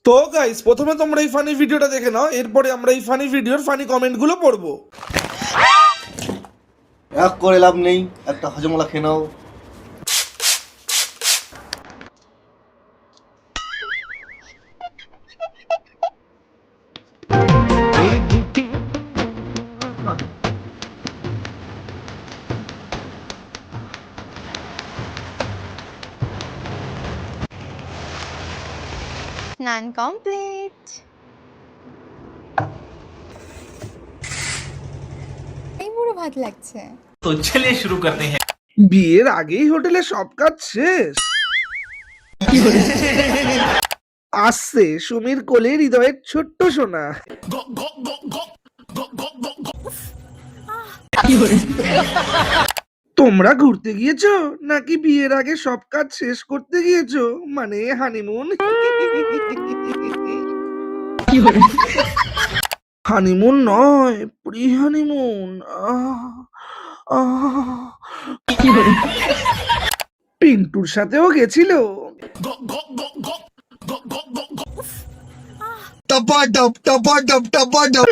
তো গাইস, প্রথমে তোমরা এই ফানি ভিডিওটা দেখে নাও, এরপরে আমরা এই ফানি ভিডিওর ফানি কমেন্টগুলো পড়বো। রাগ করে লাভ নেই, একটা হজমলা খেয়ে নাও। স্নান কমপ্লিট। এই বুড়ো ভাত লাগছে। तो चलिए शुरू करते हैं। বিয়ের আগেই হোটেলে সব কাজ শেষ। আসছে সুমির কোলে হৃদয়ের ছোট্ট সোনা। তোমরা ঘুরতে গিয়েছো নাকি বিয়ের আগে সব কাজ শেষ করতে গিয়েছো, মানে হানিমুন? হানিমুন নয়, প্রি হানিমুন। পিন্টুর সাথেও গেছিল। টপা টপ টপা টপ টপা টপ।